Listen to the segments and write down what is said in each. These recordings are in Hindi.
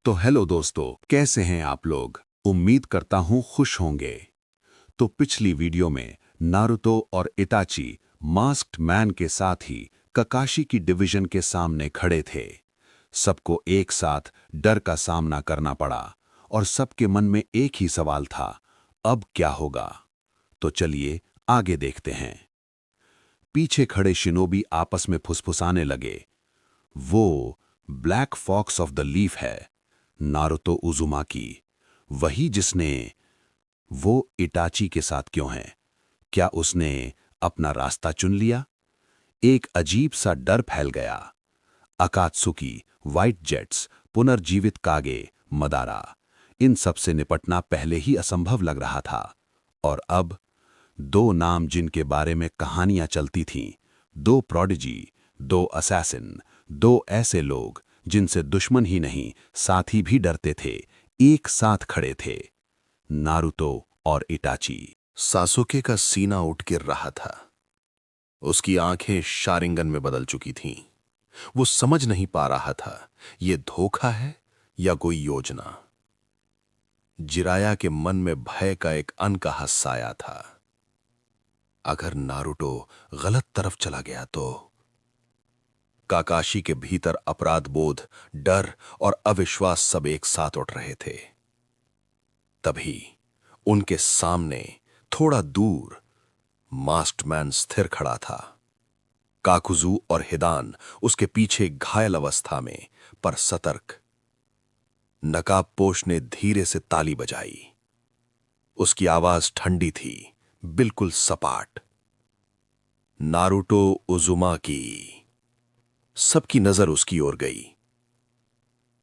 तो हेलो दोस्तों, कैसे हैं आप लोग? उम्मीद करता हूं खुश होंगे। तो पिछली वीडियो में नारुतो और इताची मास्क्ड मैन के साथ ही ककाशी की डिवीजन के सामने खड़े थे। सबको एक साथ डर का सामना करना पड़ा और सबके मन में एक ही सवाल था, अब क्या होगा? तो चलिए आगे देखते हैं। पीछे खड़े शिनोबी आपस में फुसफुसाने लगे। वो black fox of the leaf है, नारुतो उजुमाकी, वही जिसने। वो इटाची के साथ क्यों है? क्या उसने अपना रास्ता चुन लिया? एक अजीब सा डर फैल गया। अकात्सुकी, व्हाइट जेट्स, पुनर्जीवित कागे, मदारा, इन सब से निपटना पहले ही असंभव लग रहा था। और अब दो नाम जिनके बारे में कहानियां चलती थीं, दो प्रोडिजी, दो असैसिन, दो ऐसे लोग जिनसे दुश्मन ही नहीं साथी भी डरते थे, एक साथ खड़े थे, नारुतो और इटाची। सासुके का सीना उठ गिर रहा था। उसकी आंखें शारिंगन में बदल चुकी थीं। वो समझ नहीं पा रहा था ये धोखा है या कोई योजना। जिराया के मन में भय का एक अनकहा साया था। अगर नारुतो गलत तरफ चला गया तो। काकाशी के भीतर अपराध बोध, डर और अविश्वास सब एक साथ उठ रहे थे। तभी उनके सामने थोड़ा दूर मास्क्ड मैन स्थिर खड़ा था। काकुजू और हिदान उसके पीछे घायल अवस्था में, पर सतर्क। नकाबपोश ने धीरे से ताली बजाई। उसकी आवाज ठंडी थी, बिल्कुल सपाट। नारुतो उजुमाकी। सबकी नजर उसकी ओर गई।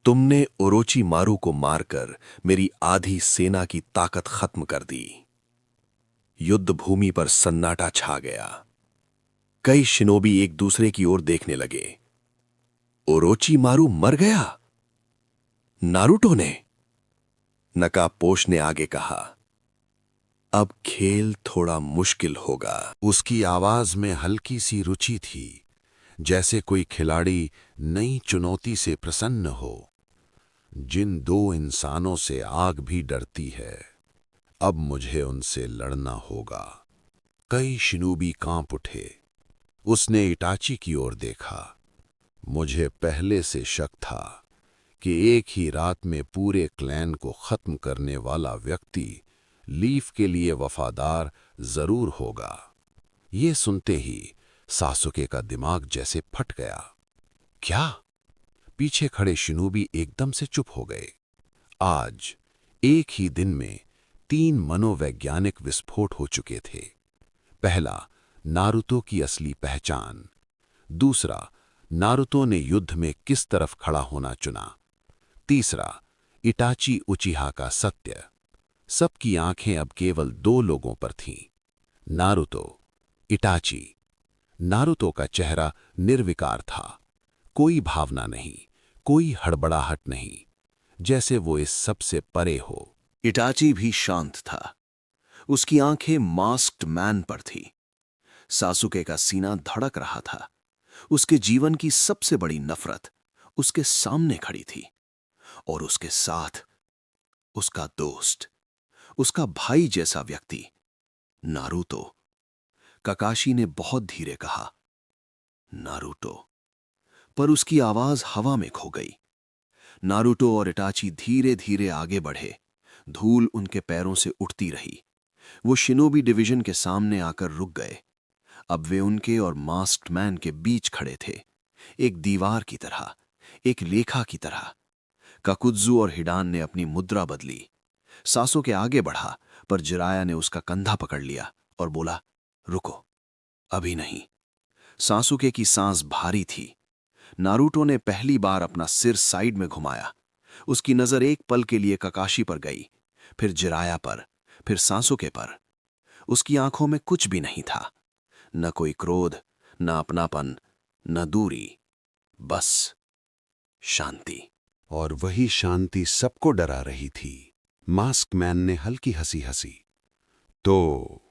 तुमने ओरोचिमारू को मारकर मेरी आधी सेना की ताकत खत्म कर दी। युद्ध भूमि पर सन्नाटा छा गया। कई शिनोबी एक दूसरे की ओर देखने लगे। ओरोचिमारू मर गया? नारुतो ने? नकाबपोश ने आगे कहा, अब खेल थोड़ा मुश्किल होगा। उसकी आवाज में हल्की सी रुचि थी, जैसे कोई खिलाड़ी नई चुनौती से प्रसन्न हो। जिन दो इंसानों से आग भी डरती है, अब मुझे उनसे लड़ना होगा। कई शिनोबी कांप उठे। उसने इटाची की ओर देखा। मुझे पहले से शक था कि एक ही रात में पूरे क्लैन को खत्म करने वाला व्यक्ति लीफ के लिए वफादार जरूर होगा। ये सुनते ही सासुके का दिमाग जैसे फट गया। क्या? पीछे खड़े शिनोबी एकदम से चुप हो गए। आज एक ही दिन में 3 मनोवैज्ञानिक विस्फोट हो चुके थे। पहला, नारुतो की असली पहचान। दूसरा, नारुतो ने युद्ध में किस तरफ खड़ा होना चुना। तीसरा, इटाची उचिहा का सत्य। सबकी आंखें अब केवल 2 लोगों पर थीं, नारुतो, इटाची। नारुतो का चेहरा निर्विकार था, कोई भावना नहीं, कोई हड़बड़ाहट नहीं, जैसे वो इस सब से परे हो। इटाची भी शांत था। उसकी आंखें मास्क्ड मैन पर थी। सासुके का सीना धड़क रहा था। उसके जीवन की सबसे बड़ी नफरत उसके सामने खड़ी थी, और उसके साथ उसका दोस्त, उसका भाई जैसा व्यक्ति, नारुतो। ककाशी ने बहुत धीरे कहा, नारुतो, पर उसकी आवाज हवा में खो गई। नारुतो और इटाची धीरे धीरे आगे बढ़े। धूल उनके पैरों से उठती रही। वो शिनोबी डिवीजन के सामने आकर रुक गए। अब वे उनके और मास्क्ड मैन के बीच खड़े थे, एक दीवार की तरह, एक लेखा की तरह। काकुत्सु और हिडान ने अपनी मुद्रा बदली। सासो के आगे बढ़ा, पर जिराया ने उसका कंधा पकड़ लिया और बोला, रुको, अभी नहीं। सासुके की सांस भारी थी। नारुतो ने पहली बार अपना सिर साइड में घुमाया। उसकी नजर एक पल के लिए ककाशी पर गई, फिर जिराया पर, फिर सासुके पर। उसकी आंखों में कुछ भी नहीं था, न कोई क्रोध, न अपनापन, न दूरी, बस शांति। और वही शांति सबको डरा रही थी। मास्क मैन ने हल्की हंसी हंसी। तो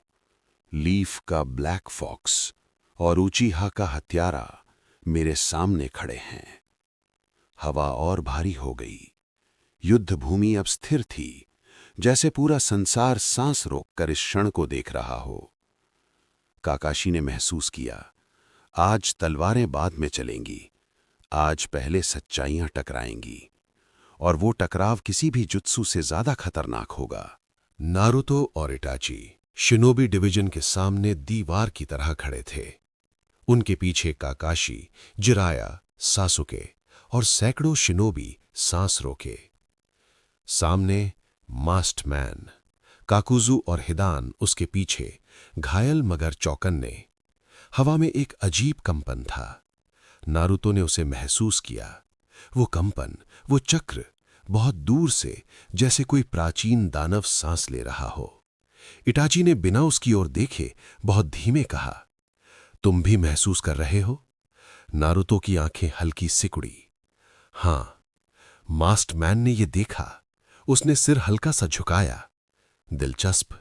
लीफ का ब्लैक फॉक्स और उचीहा का हत्यारा मेरे सामने खड़े हैं। हवा और भारी हो गई। युद्ध भूमि अब स्थिर थी, जैसे पूरा संसार सांस रोककर इस क्षण को देख रहा हो। काकाशी ने महसूस किया, आज तलवारें बाद में चलेंगी, आज पहले सच्चाइयां टकराएंगी, और वो टकराव किसी भी जुत्सु से ज्यादा खतरनाक होगा। नारुतो और इटाची शिनोबी डिवीजन के सामने दीवार की तरह खड़े थे। उनके पीछे काकाशी, जिराया, सासुके और सैकड़ों शिनोबी सांस रोके। सामने मास्क्ड मैन, काकुजू और हिदान उसके पीछे, घायल मगर चौकन्ने। हवा में एक अजीब कंपन था। नारुतो ने उसे महसूस किया। वो कंपन, वो चक्र, बहुत दूर से, जैसे कोई प्राचीन दानव सांस ले रहा हो। इटाची ने बिना उसकी ओर देखे बहुत धीमे कहा, तुम भी महसूस कर रहे हो? नारुतो की आंखें हल्की सिकुड़ी। हां, मास्क्ड मैन ने यह देखा। उसने सिर हल्का सा झुकाया। दिलचस्प,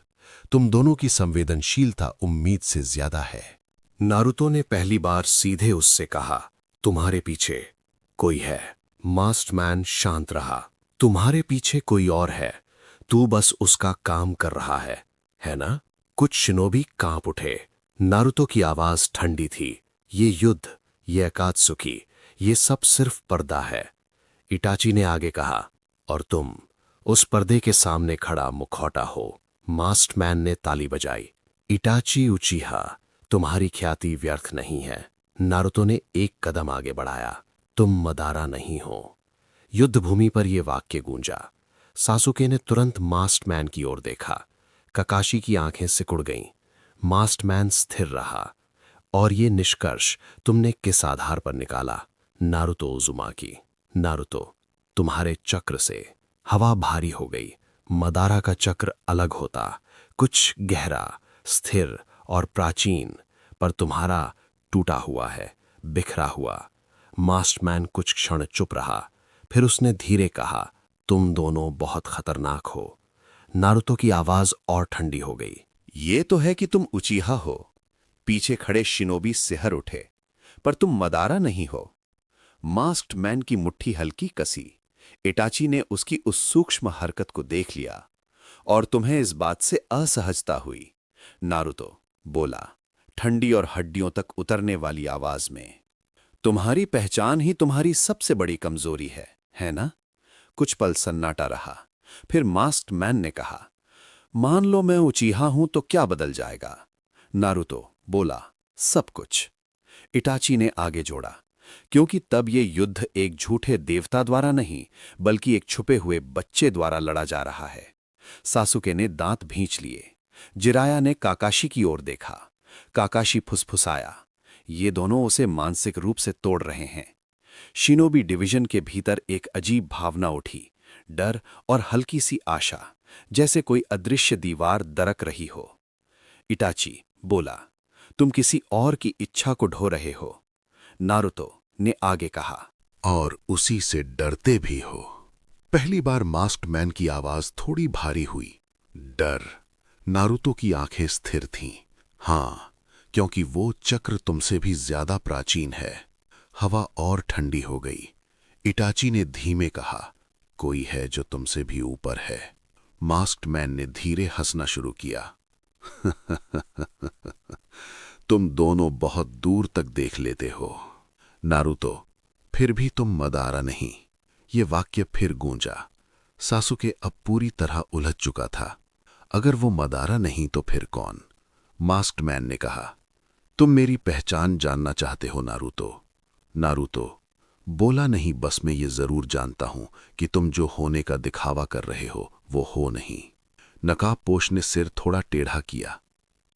तुम दोनों की संवेदनशीलता उम्मीद से ज्यादा है। नारुतो ने पहली बार सीधे उससे कहा, तुम्हारे पीछे कोई है। मास्क्ड मैन शांत रहा। तुम्हारे पीछे कोई और है, तू बस उसका काम कर रहा है ना? कुछ शिनोबी कांप उठे। नारुतो की आवाज ठंडी थी। ये युद्ध, ये अकात्सुकी, ये सब सिर्फ पर्दा है। इटाची ने आगे कहा, और तुम उस पर्दे के सामने खड़ा मुखौटा हो। मास्क्ड मैन ने ताली बजाई। इटाची उचिहा, तुम्हारी ख्याति व्यर्थ नहीं है। नारुतो ने एक कदम आगे बढ़ाया। तुम मदारा नहीं हो। युद्ध भूमि पर यह वाक्य गूंजा। सासुके ने तुरंत मास्क्ड मैन की ओर देखा। काकाशी की आंखें सिकुड़ गईं। मास्क्ड मैन स्थिर रहा। और ये निष्कर्ष तुमने किस आधार पर निकाला? नारुतो उजुमाकी। नारुतो, तुम्हारे चक्र से। हवा भारी हो गई। मदारा का चक्र अलग होता, कुछ गहरा, स्थिर और प्राचीन, पर तुम्हारा टूटा हुआ है, बिखरा हुआ। मास्क्ड मैन कुछ क्षण चुप रहा, फिर उसने धीरे कहा, तुम दोनों बहुत खतरनाक हो। नारुतो की आवाज और ठंडी हो गई। ये तो है कि तुम उचीहा हो। पीछे खड़े शिनोबी सिहर उठे, पर तुम मदारा नहीं हो। मास्क्ड मैन की मुट्ठी हल्की कसी। इटाची ने उसकी उस सूक्ष्म हरकत को देख लिया, और तुम्हें इस बात से असहजता हुई। नारुतो बोला, ठंडी और हड्डियों तक उतरने वाली आवाज में, तुम्हारी पहचान ही तुम्हारी सबसे बड़ी कमजोरी है ना? कुछ पल सन्नाटा रहा। फिर मास्क्ड मैन ने कहा, मान लो मैं उचीहा हूं तो क्या बदल जाएगा? नारुतो बोला, सब कुछ। इटाची ने आगे जोड़ा, क्योंकि तब ये युद्ध एक झूठे देवता द्वारा नहीं, बल्कि एक छुपे हुए बच्चे द्वारा लड़ा जा रहा है। सासुके ने दांत भींच लिए। जिराया ने काकाशी की ओर देखा। काकाशी फुसफुसाया, ये दोनों उसे मानसिक रूप से तोड़ रहे हैं। शिनोबी डिवीजन के भीतर एक अजीब भावना उठी, डर और हल्की सी आशा, जैसे कोई अदृश्य दीवार दरक रही हो। इटाची बोला, तुम किसी और की इच्छा को ढो रहे हो। नारुतो ने आगे कहा, और उसी से डरते भी हो। पहली बार मास्क्ड मैन की आवाज थोड़ी भारी हुई। डर। नारुतो की आंखें स्थिर थीं। हां, क्योंकि वो चक्र तुमसे भी ज्यादा प्राचीन है। हवा और ठंडी हो गई। इटाची ने धीमे कहा, कोई है जो तुमसे भी ऊपर है। मास्क्ड मैन ने धीरे हंसना शुरू किया। तुम दोनों बहुत दूर तक देख लेते हो। नारुतो, फिर भी तुम मदारा नहीं। ये वाक्य फिर गूंजा। सासुके अब पूरी तरह उलझ चुका था। अगर वो मदारा नहीं तो फिर कौन? मास्क्ड मैन ने कहा, तुम मेरी पहचान जानना चाहते हो नारुतो? नारुतो बोला, नहीं, बस मैं ये जरूर जानता हूं कि तुम जो होने का दिखावा कर रहे हो वो हो नहीं। नकाबपोश ने सिर थोड़ा टेढ़ा किया।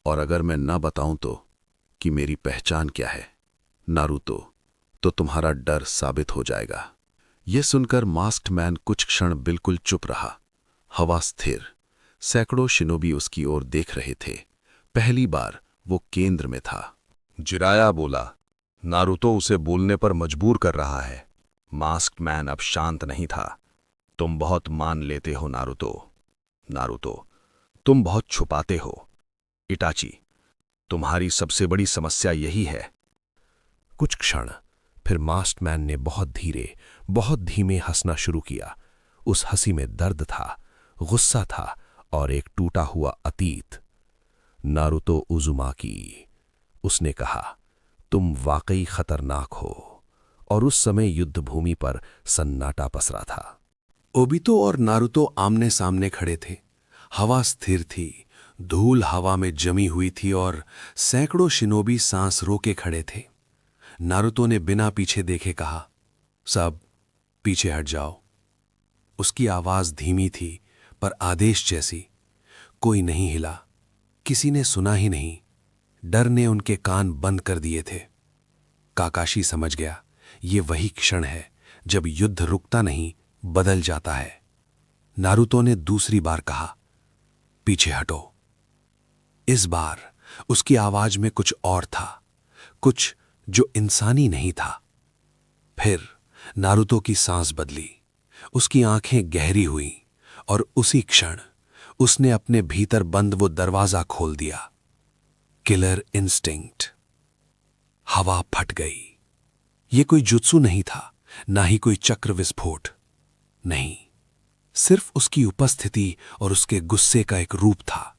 और अगर मैं ना बताऊं तो कि मेरी पहचान क्या है नारुतो, तो तुम्हारा डर साबित हो जाएगा। यह सुनकर मास्क्ड मैन कुछ क्षण बिल्कुल चुप रहा। हवा स्थिर। सैकड़ों शिनोबी उसकी ओर देख रहे थे। पहली बार वो केंद्र में था। जिराया बोला, नारुतो उसे बोलने पर मजबूर कर रहा है। मास्क्ड मैन अब शांत नहीं था। तुम बहुत मान लेते हो नारुतो। नारुतो, तुम बहुत छुपाते हो। इटाची, तुम्हारी सबसे बड़ी समस्या यही है। कुछ क्षण, फिर मास्क्ड मैन ने बहुत धीरे, बहुत धीमे हंसना शुरू किया। उस हंसी में दर्द था, गुस्सा था और एक टूटा हुआ अतीत। नारुतो उज़ुमाकी, उसने कहा, तुम वाकई खतरनाक हो। और उस समय युद्ध भूमि पर सन्नाटा पसरा था। ओबितो और नारुतो आमने सामने खड़े थे। हवा स्थिर थी, धूल हवा में जमी हुई थी और सैकड़ों शिनोबी सांस रोके खड़े थे। नारुतो ने बिना पीछे देखे कहा, सब पीछे हट जाओ। उसकी आवाज धीमी थी पर आदेश जैसी। कोई नहीं हिला, किसी ने सुना ही नहीं। डर ने उनके कान बंद कर दिए थे। काकाशी समझ गया, ये वही क्षण है जब युद्ध रुकता नहीं, बदल जाता है। नारुतो ने दूसरी बार कहा, पीछे हटो। इस बार उसकी आवाज में कुछ और था, कुछ जो इंसानी नहीं था। फिर नारुतो की सांस बदली, उसकी आंखें गहरी हुईं और उसी क्षण उसने अपने भीतर बंद वो दरवाजा खोल दिया। Killer instinct. हवा फट गई। ये कोई जुत्सु नहीं था, ना ही कोई चक्र विस्फोट। नहीं, सिर्फ उसकी उपस्थिति और उसके गुस्से का एक रूप था।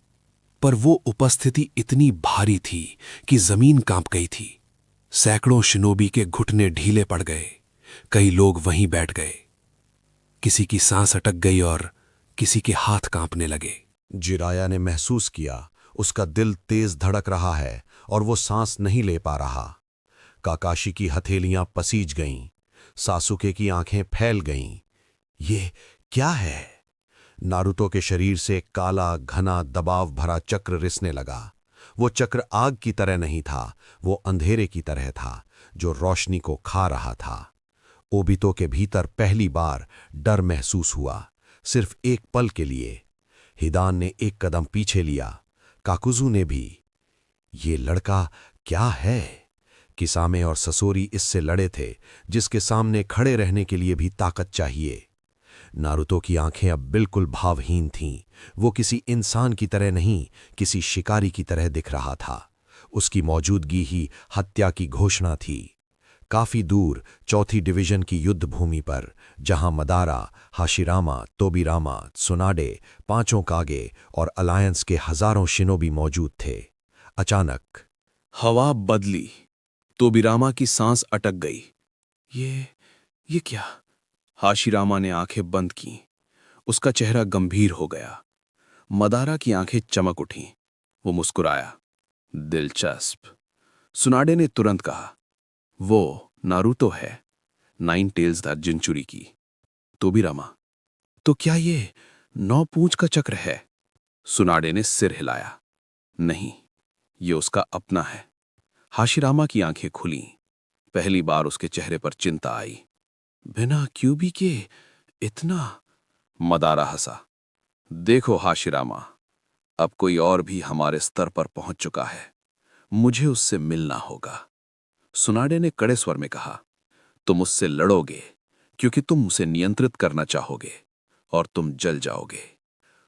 पर वो उपस्थिति इतनी भारी थी कि जमीन कांप गई थी। सैकड़ों शिनोबी के घुटने ढीले पड़ गए। कई लोग वहीं बैठ गए। किसी की सांस अटक गई और किसी के हाथ कांपने लगे। जिराया ने महसूस किया, उसका दिल तेज धड़क रहा है और वो सांस नहीं ले पा रहा। काकाशी की हथेलियां पसीज गईं, सासुके की आंखें फैल गईं। ये क्या है? नारुतो के शरीर से काला घना दबाव भरा चक्र रिसने लगा। वो चक्र आग की तरह नहीं था, वो अंधेरे की तरह था जो रोशनी को खा रहा था। ओबितो के भीतर पहली बार डर महसूस हुआ, सिर्फ एक पल के लिए। हिदान ने एक कदम पीछे लिया, काकुजू ने भी। ये लड़का क्या है? किसामे और ससोरी इससे लड़े थे, जिसके सामने खड़े रहने के लिए भी ताकत चाहिए। नारुतो की आंखें अब बिल्कुल भावहीन थीं। वो किसी इंसान की तरह नहीं, किसी शिकारी की तरह दिख रहा था। उसकी मौजूदगी ही हत्या की घोषणा थी। काफी दूर चौथी डिवीजन की युद्ध भूमि पर, जहां मदारा, हाशिरामा, तोबिरामा, त्सुनाडे, पांचों कागे और अलायंस के हजारों शिनोबी मौजूद थे, अचानक हवा बदली। तोबिरामा की सांस अटक गई। ये क्या? हाशिरामा ने आंखें बंद की। उसका चेहरा गंभीर हो गया। मदारा की आंखें चमक उठीं। वो मुस्कुराया। दिलचस्प। सुनाडे ने तुरंत कहा, वो नारुतो है, 9 टेल्स द जिंचुरी की। तोबिरामा, तो क्या ये 9 पूंछ का चक्र है? सुनाडे ने सिर हिलाया। नहीं, ये उसका अपना है। हाशिरामा की आंखें खुलीं। पहली बार उसके चेहरे पर चिंता आई। बिना क्यूबी के इतना? मदारा हंसा। देखो हाशिरामा, अब कोई और भी हमारे स्तर पर पहुंच चुका है। मुझे उससे मिलना होगा। सुनाडे ने कड़े स्वर में कहा, तुम उससे लड़ोगे क्योंकि तुम उसे नियंत्रित करना चाहोगे और तुम जल जाओगे।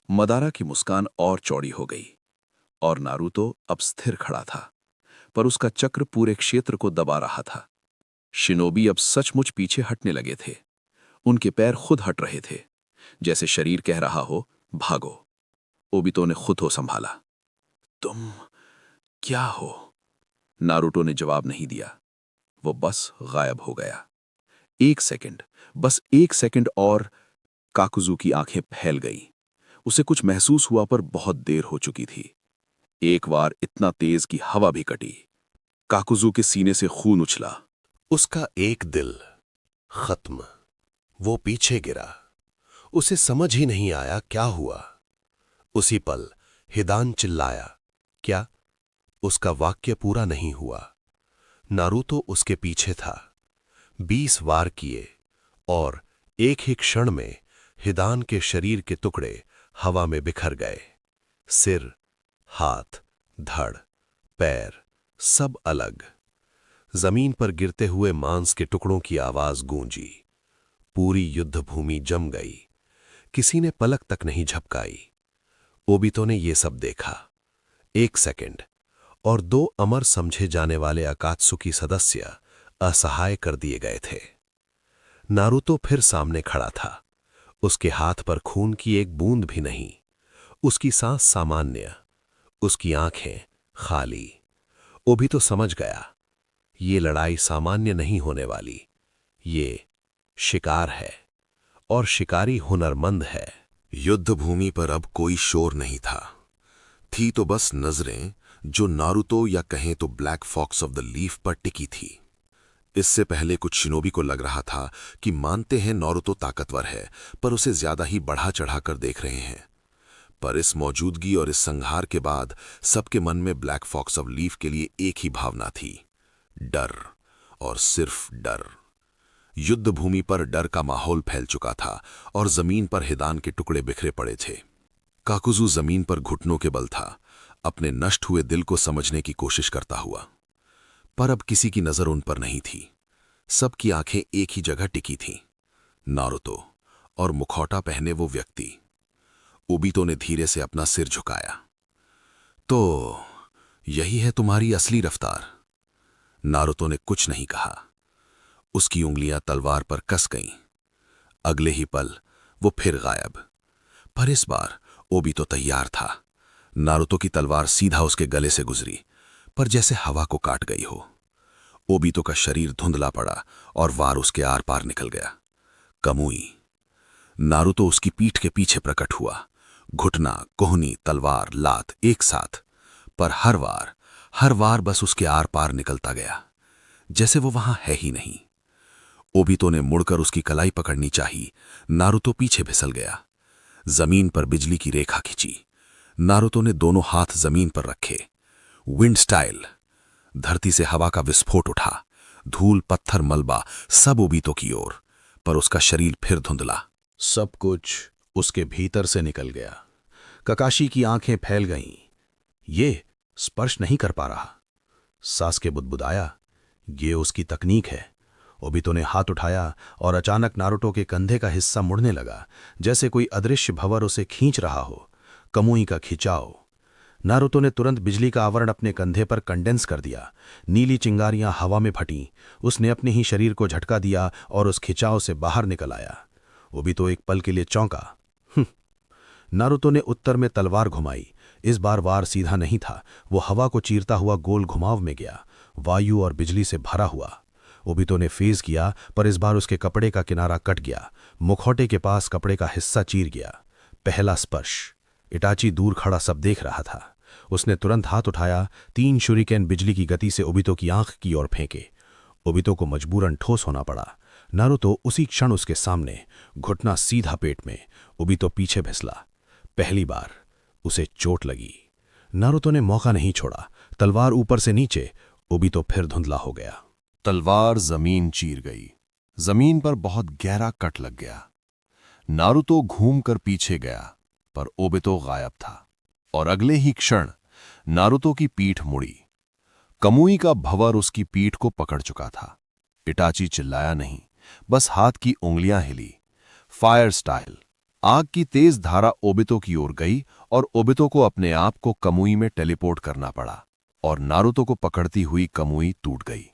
मदारा की मुस्कान और चौड़ी हो गई और नारुतो अब स्थिर खड़ा था, पर उसका चक्र पूरे क्षेत्र को दबा रहा था। शिनोबी अब सचमुच पीछे हटने लगे थे। उनके पैर खुद हट रहे थे, जैसे शरीर कह रहा हो, भागो। ओबितो ने खुद हो संभाला। तुम क्या हो? नारुतो ने जवाब नहीं दिया। वो बस गायब हो गया। 1 सेकंड, बस 1 सेकंड और काकुजू की आंखें फैल गईं। उसे कुछ महसूस हुआ पर बहुत देर हो चुकी थी। एक बार इतना तेज कि हवा भी कटी। काकुजू के सीने से खून उछला। उसका एक दिल खत्म। वो पीछे गिरा। उसे समझ ही नहीं आया क्या हुआ। उसी पल हिदान चिल्लाया, क्या? उसका वाक्य पूरा नहीं हुआ। नारुतो उसके पीछे था। 20 वार किए और एक ही क्षण में हिदान के शरीर के टुकड़े हवा में बिखर गए। सिर, हाथ, धड़, पैर सब अलग। जमीन पर गिरते हुए मांस के टुकड़ों की आवाज गूंजी। पूरी युद्ध भूमि जम गई। किसी ने पलक तक नहीं झपकाई। ओबितो ने यह सब देखा। 1 सेकंड और 2 अमर समझे जाने वाले अकात्सुकी सदस्य असहाय कर दिए गए थे। नारुतो फिर सामने खड़ा था। उसके हाथ पर खून की एक बूंद भी नहीं। उसकी सांस सामान्य, उसकी आंखें खाली। ओबितो समझ गया, ये लड़ाई सामान्य नहीं होने वाली। ये शिकार है, और शिकारी हुनरमंद है। युद्ध भूमि पर अब कोई शोर नहीं था। थी तो बस नजरें जो नारुतो या कहें तो black fox of the leaf पर टिकी थी। इससे पहले कुछ शिनोबी को लग रहा था कि मानते हैं नारुतो ताकतवर है, पर उसे ज्यादा ही बढ़ा चढ़ाकर देख रहे हैं। पर इस मौजूदगी और इस संहार के बाद सबके मन में ब्लैक फॉक्स ऑफ लीफ के लिए एक ही भावना थी, डर, और सिर्फ डर। युद्ध भूमि पर डर का माहौल फैल चुका था और जमीन पर हिदान के टुकड़े बिखरे पड़े थे। काकुजू जमीन पर घुटनों के बल था, अपने नष्ट हुए दिल को समझने की कोशिश करता हुआ। पर अब किसी की नजर उन पर नहीं थी। सबकी आंखें एक ही जगह टिकी थीं, नारुतो और मुखौटा पहने वो व्यक्ति। ओबितो ने धीरे से अपना सिर झुकाया। तो यही है तुम्हारी असली रफ्तार? नारुतो ने कुछ नहीं कहा। उसकी उंगलियां तलवार पर कस गईं। अगले ही पल वो फिर गायब। पर इस बार ओबितो तैयार था। नारुतो की तलवार सीधा उसके गले से गुजरी, पर जैसे हवा को काट गई हो। ओबितो का शरीर धुंधला पड़ा और वार उसके आर पार निकल गया। कमुई। नारुतो उसकी पीठ के पीछे प्रकट हुआ, घुटना, कोहनी, तलवार, लात एक साथ। पर हर वार बस उसके आर पार निकलता गया, जैसे वो वहां है ही नहीं। ओबितो ने मुड़कर उसकी कलाई पकड़नी चाही। नारुतो पीछे फिसल गया। जमीन पर बिजली की रेखा खिंची। नारुतो ने दोनों हाथ जमीन पर रखे। Wind style. धरती से हवा का विस्फोट उठा। धूल, पत्थर, मलबा सब ओबितो की ओर, पर उसका शरीर फिर धुंधला। सब कुछ उसके भीतर से निकल गया। ककाशी की आंखें फैल गईं। ये स्पर्श नहीं कर पा रहा। सासके बुदबुदाया, ये उसकी तकनीक है। ओबितो ने हाथ उठाया और अचानक नारुतो के कंधे का हिस्सा मुड़ने लगा, जैसे कोई अदृश्य भंवर उसे खींच रहा हो। कमुई का खिंचाव। नारुतो ने तुरंत बिजली का आवरण अपने कंधे पर कंडेंस कर दिया। नीली चिंगारियां हवा में फटीं। उसने अपने ही शरीर को झटका दिया और उस खिंचाव से बाहर निकल आया। ओबितो एक पल के लिए चौंका। नारुतो ने उत्तर में तलवार घुमाई। इस बार वार सीधा नहीं था, वो हवा को चीरता हुआ गोल घुमाव में गया, वायु और बिजली से भरा हुआ। ओबितो ने फेज किया, पर इस बार उसके कपड़े का किनारा कट गया। मुखौटे के पास कपड़े का हिस्सा चीर गया। पहला स्पर्श। इटाची दूर खड़ा सब देख रहा था। उसने तुरंत हाथ उठाया। 3 शुरिकेन बिजली की गति से ओबितो की आंख की ओर फेंके। ओबितो को मजबूरन ठोस होना पड़ा। नारुतो उसी क्षण उसके सामने, घुटना सीधा पेट में। ओबितो पीछे फिसला। पहली बार उसे चोट लगी। नारुतो ने मौका नहीं छोड़ा। तलवार ऊपर से नीचे। ओबितो फिर धुंधला हो गया। तलवार जमीन चीर गई। जमीन पर बहुत गहरा कट लग गया। नारुतो घूमकर पीछे गया, पर ओबितो गायब था। और अगले ही क्षण नारुतो की पीठ मुड़ी। कमुई का भंवर उसकी पीठ को पकड़ चुका था। इटाची चिल्लाया नहीं, बस हाथ की उंगलियां हिली। Fire style. आग की तेज धारा ओबितो की ओर गई और ओबितो को अपने आप को कमुई में टेलीपोर्ट करना पड़ा, और नारुतो को पकड़ती हुई कमुई टूट गई।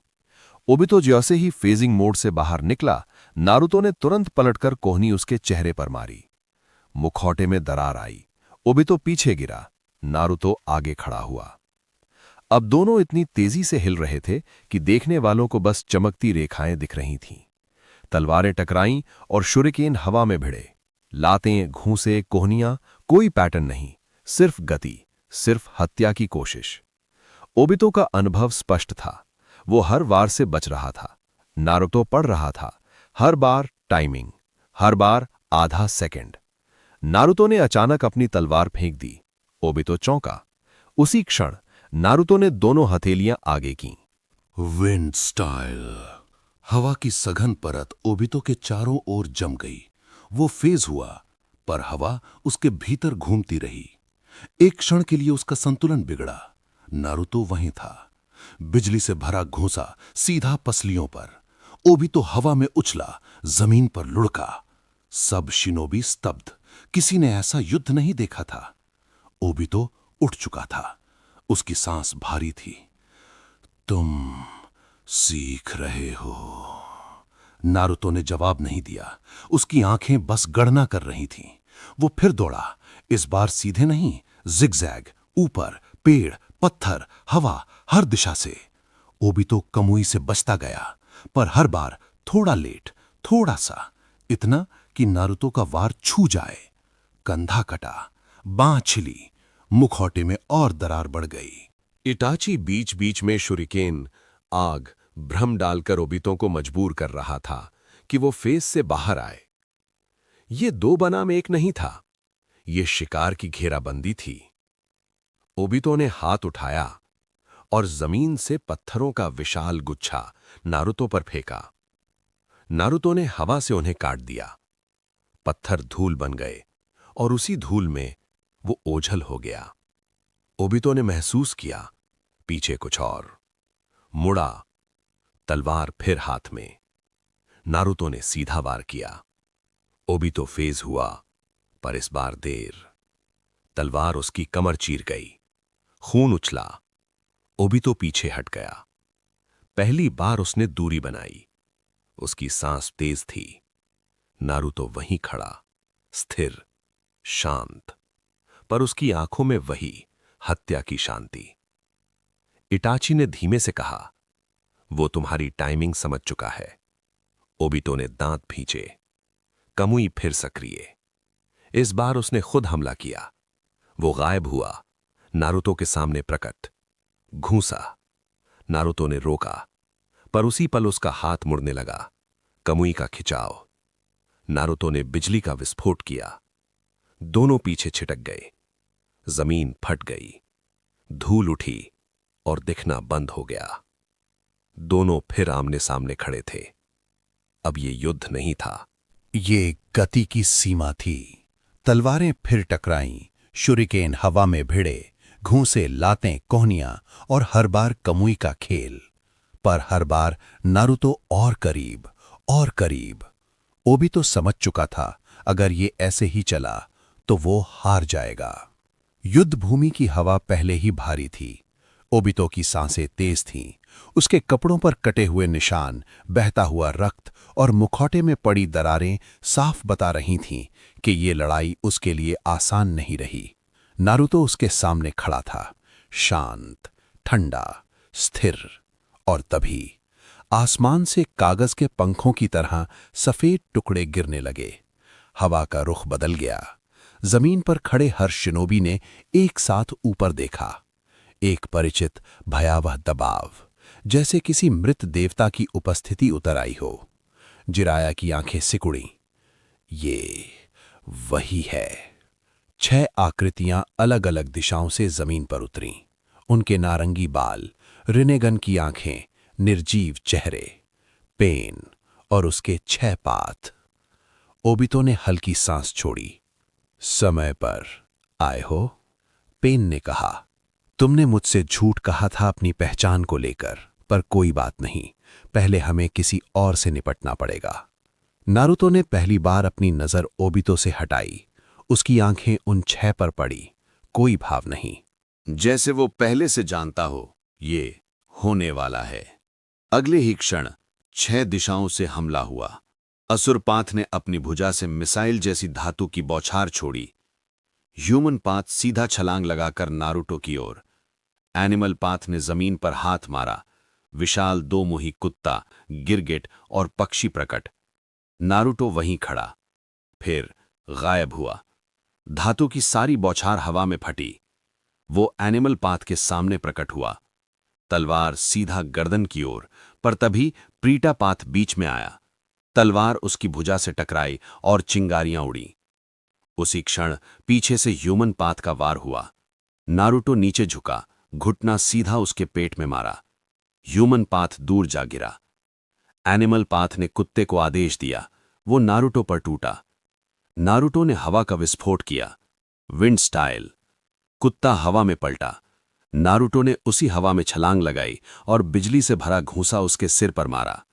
ओबितो जैसे ही फेजिंग मोड से बाहर निकला, नारुतो ने तुरंत पलटकर कोहनी उसके चेहरे पर मारी। मुखौटे में दरार आई। ओबितो पीछे गिरा। नारुतो आगे खड़ा हुआ। अब दोनों इतनी तेजी से हिल रहे थे कि देखने वालों को बस चमकती रेखाएं दिख रही थीं। तलवारें टकराईं और शुरिकेन हवा में भिड़े। लातें, घूंसे, कोहनियां, कोई पैटर्न नहीं, सिर्फ गति, सिर्फ हत्या की कोशिश। ओबितो का अनुभव स्पष्ट था। वो हर वार से बच रहा था। नारुतो पढ़ रहा था, हर बार टाइमिंग, हर बार आधा सेकंड। नारुतो ने अचानक अपनी तलवार फेंक दी। ओबितो चौंका। उसी क्षण नारुतो ने दोनों हथेलियां आगे कीं। Wind style. हवा की सघन परत ओबितो के चारों ओर जम गई। वो फेज हुआ, पर हवा उसके भीतर घूमती रही। एक क्षण के लिए उसका संतुलन बिगड़ा। नारुतो वहीं था। बिजली से भरा घूंसा सीधा पसलियों पर। ओबितो हवा में उछला, जमीन पर लुढ़का। सब शिनोबी स्तब्ध। किसी ने ऐसा युद्ध नहीं देखा था। ओबितो उठ चुका था। उसकी सांस भारी थी। तुम सीख रहे हो, नारुतो ने जवाब नहीं दिया। उसकी आंखें बस गणना कर रही थीं। वो फिर दौड़ा, इस बार सीधे नहीं, जिगजैग, ऊपर, पेड़, पत्थर, हवा, हर दिशा से। ओबितो कमुई से बचता गया, पर हर बार थोड़ा लेट, थोड़ा सा, इतना कि नारुतो का वार छू जाए। कंधा कटा, बांह छिली, मुखौटे में और दरार बढ़ गई। इटाची बीच बीच में शुरिकेन, आग, भ्रम डालकर ओबितो को मजबूर कर रहा था कि वो फेस से बाहर आए। ये दो बनाम एक नहीं था, ये शिकार की घेराबंदी थी। ओबितो ने हाथ उठाया और जमीन से पत्थरों का विशाल गुच्छा नारुतो पर फेंका। नारुतो ने हवा से उन्हें काट दिया। पत्थर धूल बन गए और उसी धूल में वो ओझल हो गया। ओबितो ने महसूस किया, पीछे कुछ और। मुड़ा, तलवार फिर हाथ में। नारुतो ने सीधा वार किया। ओबितो फेज हुआ, पर इस बार देर। तलवार उसकी कमर चीर गई। खून उछला। ओबितो पीछे हट गया। पहली बार उसने दूरी बनाई। उसकी सांस तेज थी। नारुतो वहीं खड़ा, स्थिर, शांत, पर उसकी आंखों में वही हत्या की शांति। इटाची ने धीमे से कहा, वो तुम्हारी टाइमिंग समझ चुका है। ओबितो ने दांत भींचे। कमुई फिर सक्रिय। इस बार उसने खुद हमला किया। वो गायब हुआ, नारुतो के सामने प्रकट। घूंसा। नारुतो ने रोका, पर उसी पल उसका हाथ मुड़ने लगा। कमुई का खिंचाव। नारुतो ने बिजली का विस्फोट किया। दोनों पीछे छिटक गए। जमीन फट गई। धूल उठी और दिखना बंद हो गया। दोनों फिर आमने सामने खड़े थे। अब ये युद्ध नहीं था, ये गति की सीमा थी। तलवारें फिर टकराईं, शुरिकेन हवा में भिड़े, घूंसे, लातें, कोहनियां और हर बार कमुई का खेल। पर हर बार नारुतो और करीब, और करीब। ओबितो समझ चुका था, अगर ये ऐसे ही चला तो वो हार जाएगा। युद्ध भूमि की हवा पहले ही भारी थी। ओबितो की सांसें तेज थीं। उसके कपड़ों पर कटे हुए निशान, बहता हुआ रक्त और मुखौटे में पड़ी दरारें साफ बता रही थीं कि ये लड़ाई उसके लिए आसान नहीं रही। नारुतो उसके सामने खड़ा था, शांत, ठंडा, स्थिर। और तभी आसमान से कागज के पंखों की तरह सफेद टुकड़े गिरने लगे। हवा का रुख बदल गया। जमीन पर खड़े हर शिनोबी ने एक साथ ऊपर देखा। एक परिचित भयावह दबाव, जैसे किसी मृत देवता की उपस्थिति उतर आई हो। जिराया की आंखें सिकुड़ी। ये वही है। 6 आकृतियां अलग अलग दिशाओं से जमीन पर उतरीं। उनके नारंगी बाल, रिनेगन की आंखें, निर्जीव चेहरे, पेन और उसके 6 पात। ओबितो ने हल्की सांस छोड़ी। समय पर आए हो, पेन ने कहा। तुमने मुझसे झूठ कहा था अपनी पहचान को लेकर, पर कोई बात नहीं, पहले हमें किसी और से निपटना पड़ेगा। नारुतो ने पहली बार अपनी नजर ओबितो से हटाई। उसकी आंखें उन 6 पर पड़ी। कोई भाव नहीं। जैसे वो पहले से जानता हो ये होने वाला है। अगले ही क्षण 6 दिशाओं से हमला हुआ। असुरपाथ ने अपनी भुजा से मिसाइल जैसी धातु की बौछार छोड़ी। ह्यूमन पाथ सीधा छलांग लगाकर नारुतो की ओर। एनिमल पाथ ने जमीन पर हाथ मारा। विशाल 2 मुही कुत्ता, गिरगिट और पक्षी प्रकट। नारुतो वहीं खड़ा, फिर गायब हुआ। धातु की सारी बौछार हवा में फटी। वो एनिमल पाथ के सामने प्रकट हुआ, तलवार सीधा गर्दन की ओर। पर तभी प्रीटा पाथ बीच में आया। तलवार उसकी भुजा से टकराई और चिंगारियां उड़ी। उसी क्षण पीछे से ह्यूमन पाथ का वार हुआ। नारुतो नीचे झुका, घुटना सीधा उसके पेट में मारा। ह्यूमन पाथ दूर जा गिरा। एनिमल पाथ ने कुत्ते को आदेश दिया। वो नारुतो पर टूटा। नारुतो ने हवा का विस्फोट किया, विंड स्टाइल। कुत्ता हवा में पलटा। नारुतो ने उसी हवा में छलांग लगाई और बिजली से भरा घूंसा उसके सिर पर मारा।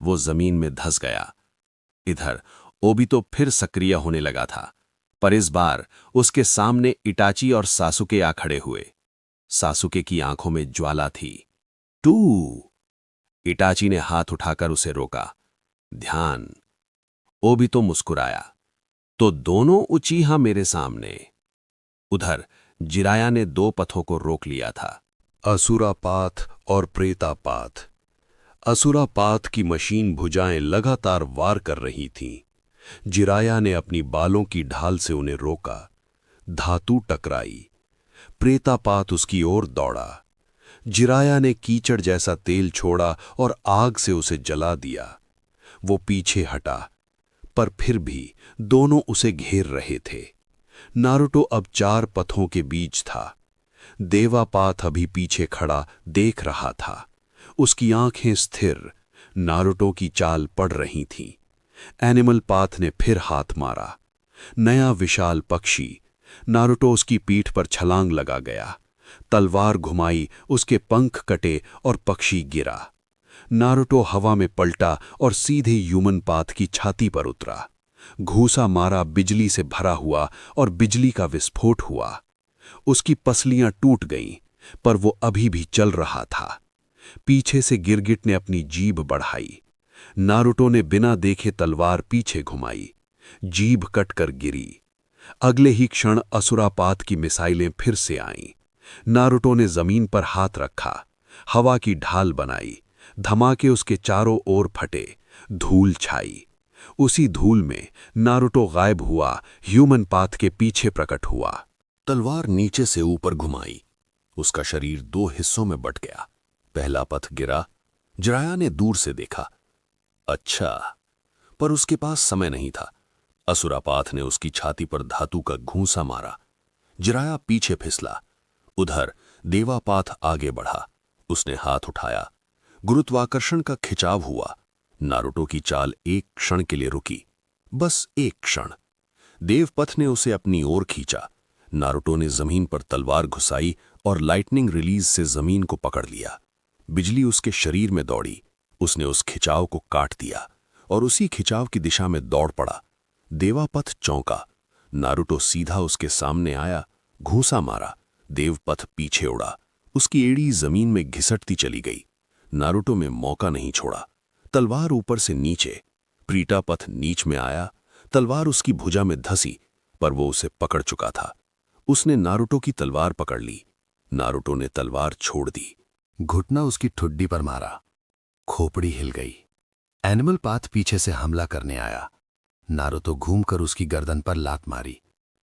वो जमीन में धंस गया। इधर ओबितो फिर सक्रिय होने लगा था, पर इस बार उसके सामने इटाची और सासुके आ खड़े हुए। सासुके की आंखों में ज्वाला थी। टू! इटाची ने हाथ उठाकर उसे रोका। ध्यान। ओबितो मुस्कुराया। तो दोनों उचीहा मेरे सामने। उधर जिराया ने दो पथों को रोक लिया था। असुरापाथ और प्रेतापाथ। असुरापाथ की मशीन भुजाएं लगातार वार कर रही थीं। जिराया ने अपनी बालों की ढाल से उन्हें रोका। धातु टकराई। प्रेतापात उसकी ओर दौड़ा। जिराया ने कीचड़ जैसा तेल छोड़ा और आग से उसे जला दिया। वो पीछे हटा, पर फिर भी दोनों उसे घेर रहे थे। नारुतो अब 4 पथों के बीच था। देवापाथ अभी पीछे खड़ा देख रहा था। उसकी आंखें स्थिर। नारुतो की चाल पड़ रही थीं। एनिमल पाथ ने फिर हाथ मारा। नया विशाल पक्षी। नारुतो उसकी पीठ पर छलांग लगा गया। तलवार घुमाई, उसके पंख कटे और पक्षी गिरा। नारुतो हवा में पलटा और सीधे ह्यूमन पाथ की छाती पर उतरा। घूसा मारा, बिजली से भरा हुआ और बिजली का विस्फोट हुआ। उसकी पसलियां टूट गईं, पर वो अभी भी चल रहा था। पीछे से गिरगिट ने अपनी जीभ बढ़ाई। नारुतो ने बिना देखे तलवार पीछे घुमाई। जीभ कटकर गिरी। अगले ही क्षण असुरापात की मिसाइलें फिर से आईं। नारुतो ने जमीन पर हाथ रखा, हवा की ढाल बनाई। धमाके उसके चारों ओर फटे। धूल छाई। उसी धूल में नारुतो गायब हुआ, ह्यूमन पाथ के पीछे प्रकट हुआ। तलवार नीचे से ऊपर घुमाई। उसका शरीर 2 हिस्सों में बट गया। पहला पथ गिरा। जिराया ने दूर से देखा। अच्छा, पर उसके पास समय नहीं था। असुरापाथ ने उसकी छाती पर धातु का घूंसा मारा। जिराया पीछे फिसला। उधर देवापाथ आगे बढ़ा। उसने हाथ उठाया। गुरुत्वाकर्षण का खिंचाव हुआ। नारुतो की चाल एक क्षण के लिए रुकी। बस एक क्षण। देवपथ ने उसे अपनी ओर खींचा। नारुतो ने जमीन पर तलवार घुसाई और लाइटनिंग रिलीज से जमीन को पकड़ लिया। बिजली उसके शरीर में दौड़ी। उसने उस खिंचाव को काट दिया और उसी खिंचाव की दिशा में दौड़ पड़ा। देवापथ चौंका। नारुतो सीधा उसके सामने आया, घूंसा मारा। देवपथ पीछे उड़ा। उसकी एड़ी जमीन में घिसटती चली गई। नारुतो में मौका नहीं छोड़ा। तलवार ऊपर से नीचे। प्रीतापथ नीच में आया। तलवार उसकी भुजा में धसी, पर वो उसे पकड़ चुका था। उसने नारुतो की तलवार पकड़ ली। नारुतो ने तलवार छोड़ दी। घुटना उसकी ठुड्डी पर मारा। खोपड़ी हिल गई। एनिमल पाथ पीछे से हमला करने आया। नारुतो घूमकर उसकी गर्दन पर लात मारी।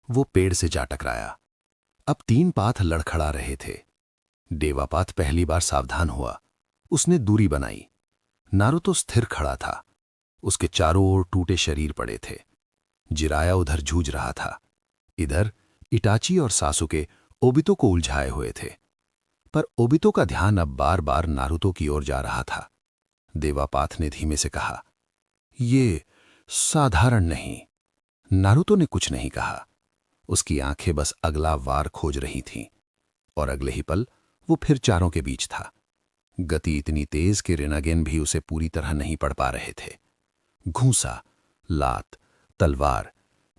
वो पेड़ से जा टकराया। अब 3 पाथ लड़खड़ा रहे थे। देवापाथ पहली बार सावधान हुआ। उसने दूरी बनाई। नारुतो स्थिर खड़ा था। उसके चारों ओर टूटे शरीर पड़े थे। जिराया उधर जूझ रहा था। इधर इटाची और सासुके ओबितो को उलझाए हुए थे। पर ओबितो का ध्यान अब बार बार नारुतो की ओर जा रहा था। देवापाथ ने धीमे से कहा, "ये साधारण नहीं।" नारुतो ने कुछ नहीं कहा। उसकी आंखें बस अगला वार खोज रही थीं, और अगले ही पल वो फिर चारों के बीच था। गति इतनी तेज कि रिनागेन भी उसे पूरी तरह नहीं पढ़ पा रहे थे। घूंसा, लात, तलवार,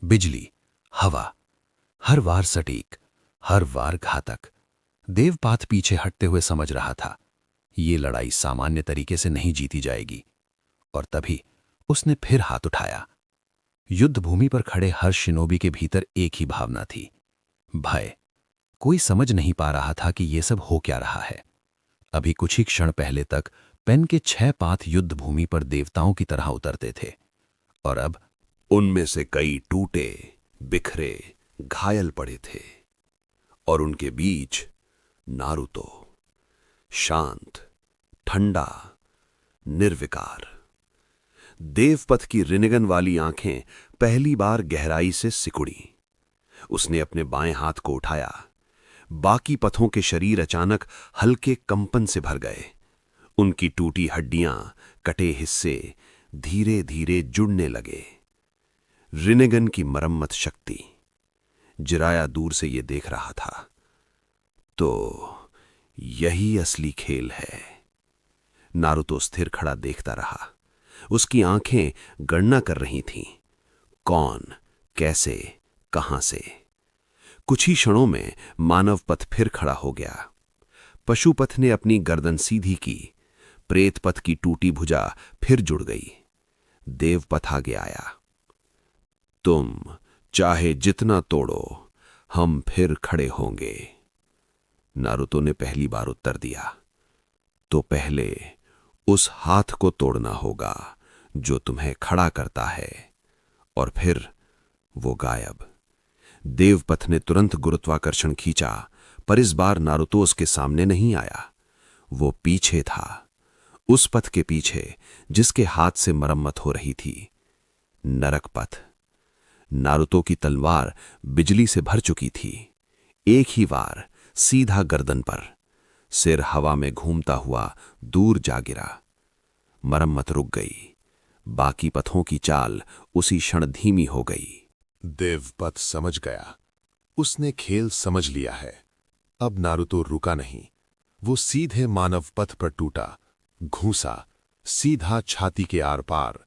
बिजली, हवा, हर वार सटीक, हर वार घातक। देवपाथ पीछे हटते हुए समझ रहा था, ये लड़ाई सामान्य तरीके से नहीं जीती जाएगी। और तभी उसने फिर हाथ उठाया। युद्ध भूमि पर खड़े हर शिनोबी के भीतर एक ही भावना थी, भय। कोई समझ नहीं पा रहा था कि ये सब हो क्या रहा है। अभी कुछ ही क्षण पहले तक पेन के 6 पाथ युद्ध भूमि पर देवताओं की तरह उतरते थे, और अब उनमें से कई टूटे, बिखरे, घायल पड़े थे। और उनके बीच नारुतो, शांत, ठंडा, निर्विकार। देवपथ की रिनिगन वाली आंखें पहली बार गहराई से सिकुड़ी। उसने अपने बाएं हाथ को उठाया। बाकी पथों के शरीर अचानक हल्के कंपन से भर गए। उनकी टूटी हड्डियां, कटे हिस्से धीरे धीरे जुड़ने लगे। रिनेगन की मरम्मत शक्ति। जिराया दूर से ये देख रहा था। तो यही असली खेल है। नारुतो स्थिर खड़ा देखता रहा। उसकी आंखें गणना कर रही थीं, कौन, कैसे, कहां से। कुछ ही क्षणों में मानव पथ फिर खड़ा हो गया। पशुपथ ने अपनी गर्दन सीधी की। प्रेत पथ की टूटी भुजा फिर जुड़ गई। देवपथ आगे आया। तुम चाहे जितना तोड़ो, हम फिर खड़े होंगे। नारुतो ने पहली बार उत्तर दिया। तो पहले उस हाथ को तोड़ना होगा जो तुम्हें खड़ा करता है। और फिर वो गायब। देवपथ ने तुरंत गुरुत्वाकर्षण खींचा, पर इस बार नारुतो उसके सामने नहीं आया। वो पीछे था, उस पथ के पीछे जिसके हाथ से मरम्मत हो रही थी। नरक पथ। नारुतो की तलवार बिजली से भर चुकी थी। एक ही वार सीधा गर्दन पर, सिर हवा में घूमता हुआ दूर जा गिरा। मरम्मत रुक गई। बाकी पथों की चाल उसी क्षण धीमी हो गई। देवपथ समझ गया। उसने खेल समझ लिया है। अब नारुतो रुका नहीं। वो सीधे मानव पथ पर टूटा, घूसा, सीधा छाती के आर पार।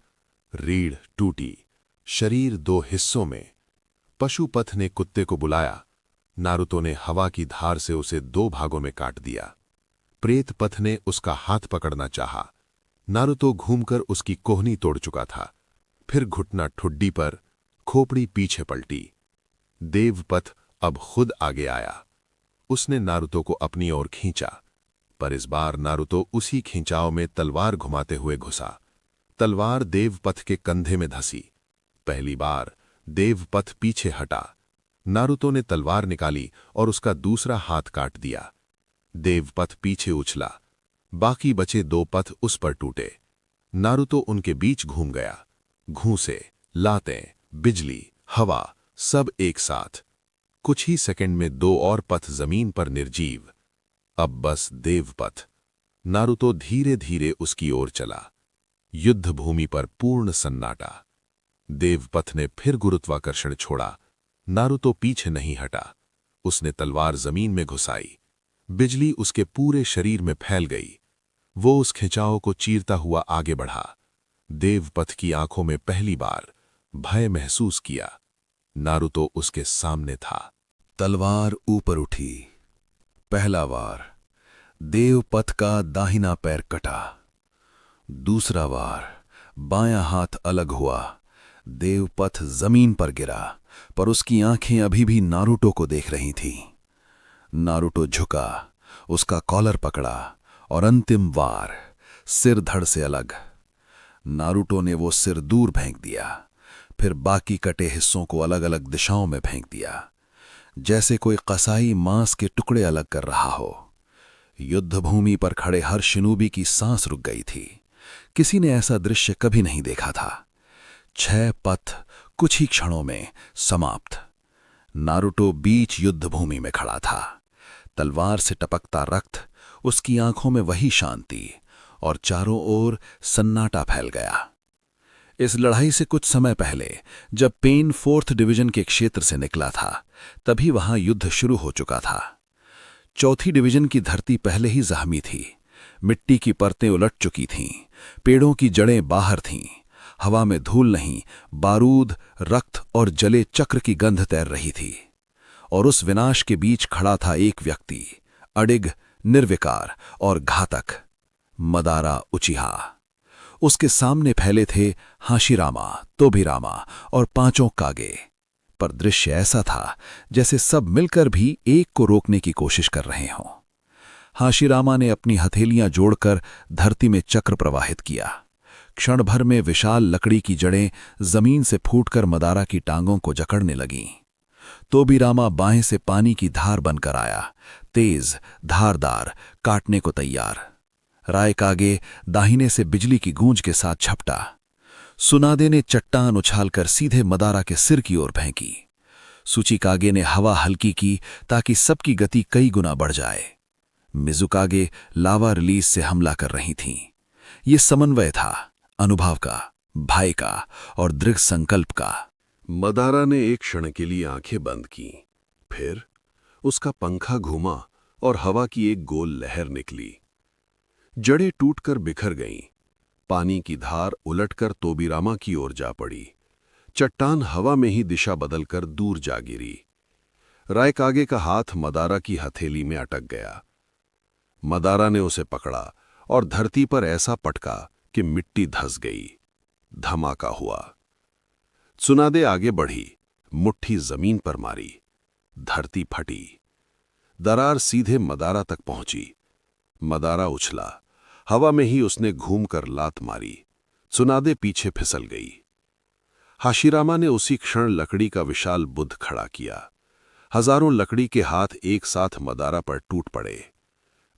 रीढ़ टूटी, शरीर दो हिस्सों में। पशुपथ ने कुत्ते को बुलाया। नारुतो ने हवा की धार से उसे दो भागों में काट दिया। प्रेत पथ ने उसका हाथ पकड़ना चाहा। नारुतो घूमकर उसकी कोहनी तोड़ चुका था। फिर घुटना ठुड्डी पर, खोपड़ी पीछे पलटी। देवपथ अब खुद आगे आया। उसने नारुतो को अपनी ओर खींचा, पर इस बार नारुतो उसी खिंचाव में तलवार घुमाते हुए घुसा। तलवार देवपथ के कंधे में धसी। पहली बार देवपथ पीछे हटा। नारुतो ने तलवार निकाली और उसका दूसरा हाथ काट दिया। देवपथ पीछे उछला। बाकी बचे दो पथ उस पर टूटे। नारुतो उनके बीच घूम गया। घूंसे, लातें, बिजली, हवा, सब एक साथ। कुछ ही सेकंड में दो और पथ जमीन पर निर्जीव। अब बस देवपथ। नारुतो धीरे धीरे उसकी ओर चला। युद्ध भूमि पर पूर्ण सन्नाटा। देवपथ ने फिर गुरुत्वाकर्षण छोड़ा। नारुतो पीछे नहीं हटा। उसने तलवार जमीन में घुसाई। बिजली उसके पूरे शरीर में फैल गई। वो उस खिंचाव को चीरता हुआ आगे बढ़ा। देवपथ की आंखों में पहली बार भय महसूस किया। नारुतो उसके सामने था। तलवार ऊपर उठी। पहला वार देवपथ का दाहिना पैर कटा। दूसरा वार बायां हाथ अलग हुआ। देवपथ जमीन पर गिरा, पर उसकी आंखें अभी भी नारुतो को देख रही थीं। नारुतो झुका, उसका कॉलर पकड़ा और अंतिम वार सिर धड़ से अलग। नारुतो ने वो सिर दूर फेंक दिया, फिर बाकी कटे हिस्सों को अलग अलग दिशाओं में फेंक दिया, जैसे कोई कसाई मांस के टुकड़े अलग कर रहा हो। युद्ध भूमि पर खड़े हर शिनोबी की सांस रुक गई थी। किसी ने ऐसा दृश्य कभी नहीं देखा था। 6 पथ कुछ ही क्षणों में समाप्त। नारुतो बीच युद्ध भूमि में खड़ा था। तलवार से टपकता रक्त, उसकी आंखों में वही शांति, और चारों ओर सन्नाटा फैल गया। इस लड़ाई से कुछ समय पहले जब पेन 4th डिवीजन के क्षेत्र से निकला था, तभी वहां युद्ध शुरू हो चुका था। 4थी डिवीजन की धरती पहले ही जख्मी थी। मिट्टी की परतें उलट चुकी थीं, पेड़ों की जड़ें बाहर थीं। हवा में धूल नहीं, बारूद, रक्त और जले चक्र की गंध तैर रही थी। और उस विनाश के बीच खड़ा था एक व्यक्ति, अडिग, निर्विकार और घातक, मदारा उचिहा। उसके सामने फैले थे हाशिरामा, तोबिरामा और 5 कागे। पर दृश्य ऐसा था जैसे सब मिलकर भी एक को रोकने की कोशिश कर रहे हों। हाशिरामा ने अपनी हथेलियां जोड़कर धरती में चक्र प्रवाहित किया। क्षण भर में विशाल लकड़ी की जड़ें जमीन से फूटकर मदारा की टांगों को जकड़ने लगीं। तोबिरामा बाएं से पानी की धार बनकर आया, तेज, धारदार, काटने को तैयार। रायकागे दाहिने से बिजली की गूंज के साथ झपटा। सुनादे ने चट्टान उछालकर सीधे मदारा के सिर की ओर फेंकी। सुचिकागे ने हवा हल्की की ताकि सबकी गति कई गुना बढ़ जाए। मिजुकागे लावा रिलीज से हमला कर रही थीं। ये समन्वय था, अनुभव का, भय का और दृढ़ संकल्प का। मदारा ने एक क्षण के लिए आंखें बंद की। फिर उसका पंखा घूमा और हवा की एक गोल लहर निकली। जड़ें टूटकर बिखर गईं। पानी की धार उलटकर तोबिरामा की ओर जा पड़ी। चट्टान हवा में ही दिशा बदलकर दूर जा गिरी। रायकागे का हाथ मदारा की हथेली में अटक गया। मदारा ने उसे पकड़ा और धरती पर ऐसा पटका कि मिट्टी धंस गई। धमाका हुआ। सुनादे आगे बढ़ी, मुट्ठी जमीन पर मारी, धरती फटी। दरार सीधे मदारा तक पहुंची। मदारा उछला, हवा में ही उसने घूमकर लात मारी। सुनादे पीछे फिसल गई। हाशीरामा ने उसी क्षण लकड़ी का विशाल बुद्ध खड़ा किया। हजारों लकड़ी के हाथ एक साथ मदारा पर टूट पड़े।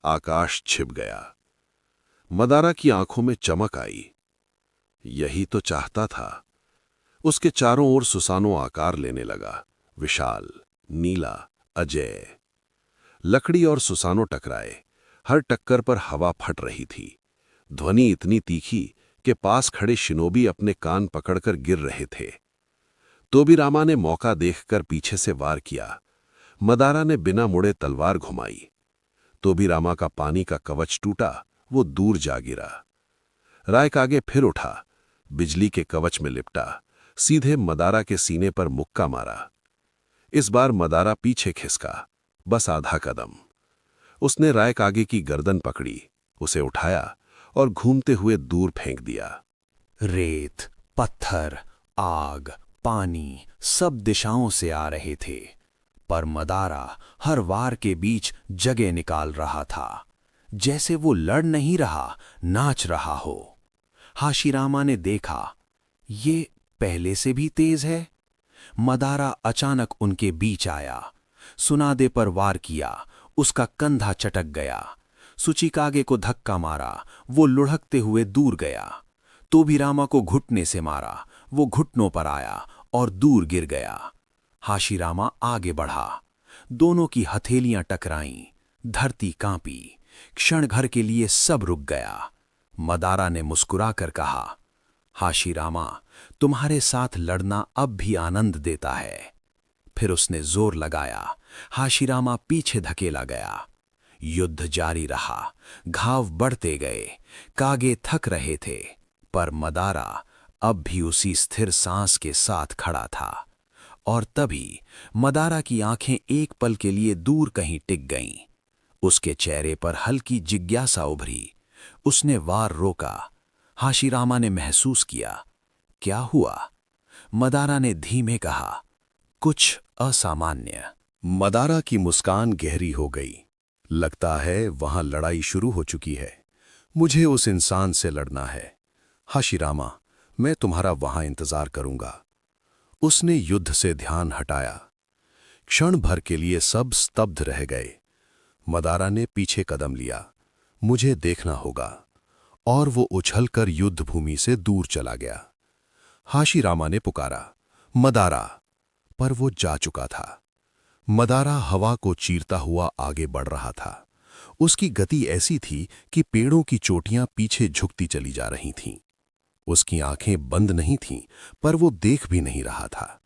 आकाश छिप गया। मदारा की आंखों में चमक आई। यही तो चाहता था। उसके चारों ओर सुसानो आकार लेने लगा, विशाल, नीला, अजय। लकड़ी और सुसानो टकराए। हर टक्कर पर हवा फट रही थी। ध्वनि इतनी तीखी कि पास खड़े शिनोबी अपने कान पकड़कर गिर रहे थे। तोबीरामा ने मौका देखकर पीछे से वार किया। मदारा ने बिना मुड़े तलवार घुमाई। तोबीरामा का पानी का कवच टूटा, वो दूर जा गिरा। रायकागे फिर उठा, बिजली के कवच में लिपटा, सीधे मदारा के सीने पर मुक्का मारा। इस बार मदारा पीछे खिसका, बस आधा कदम। उसने रायकागे की गर्दन पकड़ी, उसे उठाया और घूमते हुए दूर फेंक दिया। रेत, पत्थर, आग, पानी सब दिशाओं से आ रहे थे, पर मदारा हर वार के बीच जगह निकाल रहा था, जैसे वो लड़ नहीं रहा, नाच रहा हो। हाशीरामा ने देखा, ये पहले से भी तेज है। मदारा अचानक उनके बीच आया, सुनादे पर वार किया, उसका कंधा चटक गया। सुचिकागे को धक्का मारा, वो लुढ़कते हुए दूर गया। तोबीरामा को घुटने से मारा, वो घुटनों पर आया और दूर गिर गया। हाशीरामा आगे बढ़ा, दोनों की हथेलियां टकराईं, धरती कांपी। क्षण भर के लिए सब रुक गया। मदारा ने मुस्कुराकर कहा, हाशीरामा, तुम्हारे साथ लड़ना अब भी आनंद देता है। फिर उसने जोर लगाया, हाशीरामा पीछे धकेला गया। युद्ध जारी रहा, घाव बढ़ते गए। कागे थक रहे थे, पर मदारा अब भी उसी स्थिर सांस के साथ खड़ा था। और तभी मदारा की आंखें एक पल के लिए दूर कहीं टिक गईं। उसके चेहरे पर हल्की जिज्ञासा उभरी। उसने वार रोका। हाशीरामा ने महसूस किया, क्या हुआ? मदारा ने धीमे कहा, कुछ असामान्य। मदारा की मुस्कान गहरी हो गई। लगता है वहां लड़ाई शुरू हो चुकी है। मुझे उस इंसान से लड़ना है। हाशीरामा, मैं तुम्हारा वहां इंतजार करूंगा। उसने युद्ध से ध्यान हटाया। क्षण भर के लिए सब स्तब्ध रह गए। मदारा ने पीछे कदम लिया। मुझे देखना होगा। और वो उछलकर युद्ध भूमि से दूर चला गया। हाशीरामा ने पुकारा, मदारा, पर वो जा चुका था। मदारा हवा को चीरता हुआ आगे बढ़ रहा था। उसकी गति ऐसी थी कि पेड़ों की चोटियां पीछे झुकती चली जा रही थीं। उसकी आंखें बंद नहीं थीं, पर वो देख भी नहीं रहा था।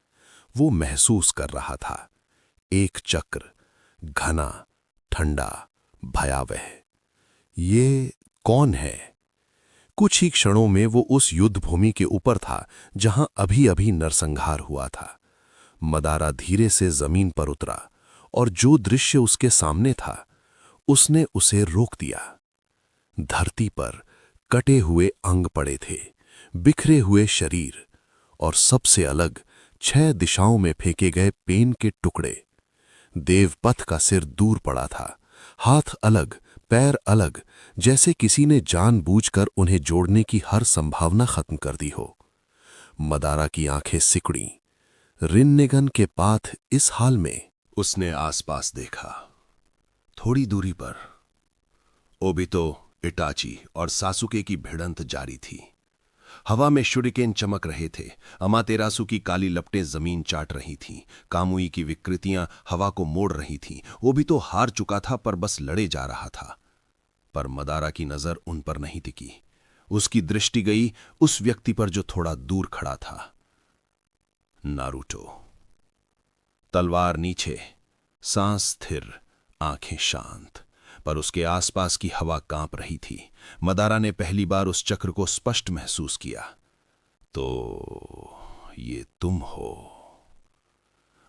वो महसूस कर रहा था। एक चक्र, घना, ठंडा, भयावह। ये कौन है? कुछ ही क्षणों में वो उस युद्ध भूमि के ऊपर था जहां अभी-अभी नरसंहार हुआ था। मदारा धीरे से जमीन पर उतरा और जो दृश्य उसके सामने था, उसने उसे रोक दिया। धरती पर कटे हुए अंग पड़े थे, बिखरे हुए शरीर, और सबसे अलग 6 दिशाओं में फेंके गए पेन के टुकड़े। देवपथ का सिर दूर पड़ा था, हाथ अलग, पैर अलग, जैसे किसी ने जानबूझकर उन्हें जोड़ने की हर संभावना खत्म कर दी हो। मदारा की आंखें सिकुड़ी। रिन्नेगन के पाथ इस हाल में। उसने आसपास देखा। थोड़ी दूरी पर ओबितो, इटाची और सासुके की भिड़ंत जारी थी। हवा में शुरिकेन चमक रहे थे। अमातेरासु की काली लपटें जमीन चाट रही थीं। कामुई की विकृतियां हवा को मोड़ रही थीं। ओबितो हार चुका था, पर बस लड़े जा रहा था। पर मदारा की नजर उन पर नहीं टिकी। उसकी दृष्टि गई उस व्यक्ति पर जो थोड़ा दूर खड़ा था। नारुतो। तलवार नीचे, सांस स्थिर, आंखें शांत, पर उसके आसपास की हवा कांप रही थी। मदारा ने पहली बार उस चक्र को स्पष्ट महसूस किया। तो ये तुम हो।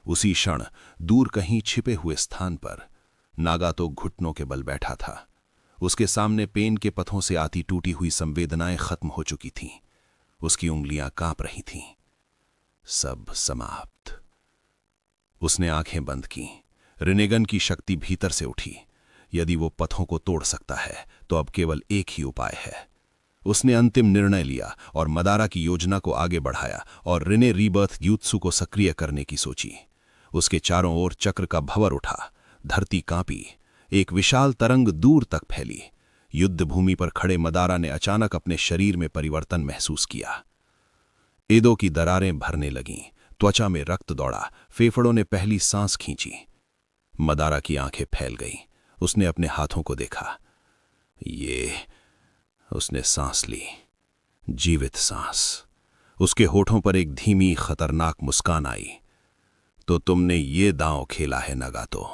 उसी क्षण दूर कहीं छिपे हुए स्थान पर नागातो घुटनों के बल बैठा था। उसके सामने पेन के पथों से आती टूटी हुई संवेदनाएं खत्म हो चुकी थीं। उसकी उंगलियां कांप रही थीं। सब समाप्त। उसने आंखें बंद की। रिनेगन की शक्ति भीतर से उठी। यदि वो पथों को तोड़ सकता है तो अब केवल एक ही उपाय है। उसने अंतिम निर्णय लिया और मदारा की योजना को आगे बढ़ाया और रिने रीबर्थ यूत्सु को सक्रिय करने की सोची। उसके चारों ओर चक्र का भंवर उठा। धरती कांपी। एक विशाल तरंग दूर तक फैली। युद्ध भूमि पर खड़े मदारा ने अचानक अपने शरीर में परिवर्तन महसूस किया। एदों की दरारें भरने लगीं। त्वचा में रक्त दौड़ा। फेफड़ों ने पहली सांस खींची। मदारा की आंखें फैल गईं। उसने अपने हाथों को देखा। उसने सांस ली। जीवित सांस। उसके होठों पर एक धीमी खतरनाक मुस्कान आई। तो तुमने ये दांव खेला है नगातो।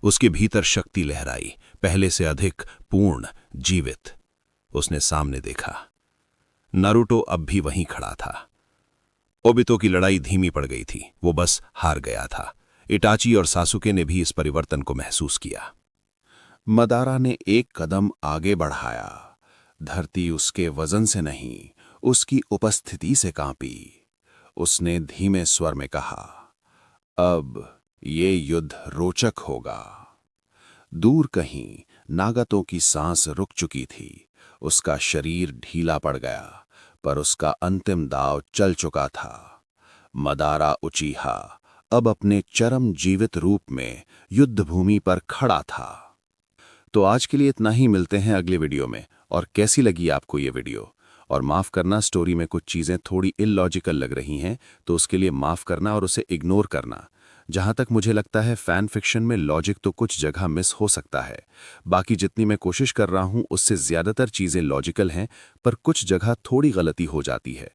उसके भीतर शक्ति लहराई, पहले से अधिक पूर्ण, जीवित। उसने सामने देखा। नारुतो अब भी वहीं खड़ा था। ओबितो की लड़ाई धीमी पड़ गई थी। वो बस हार गया था। इटाची और सासुके ने भी इस परिवर्तन को महसूस किया। मदारा ने एक कदम आगे बढ़ाया। धरती उसके वजन से नहीं, उसकी उपस्थिति से कांपी। उसने धीमे स्वर में कहा, अब ये युद्ध रोचक होगा। दूर कहीं नागातो की सांस रुक चुकी थी। उसका शरीर ढीला पड़ गया, पर उसका अंतिम दांव चल चुका था। मदारा उचीहा अब अपने चरम जीवित रूप में युद्ध भूमि पर खड़ा था। तो आज के लिए इतना ही। मिलते हैं अगले वीडियो में। और कैसी लगी आपको ये वीडियो? और माफ़ करना, स्टोरी में कुछ चीज़ें थोड़ी इलॉजिकल लग रही हैं, तो उसके लिए माफ़ करना और उसे इग्नोर करना। जहाँ तक मुझे लगता है फैन फिक्शन में लॉजिक तो कुछ जगह मिस हो सकता है। बाकी जितनी मैं कोशिश कर रहा हूँ उससे ज़्यादातर चीज़ें लॉजिकल हैं, पर कुछ जगह थोड़ी गलती हो जाती है।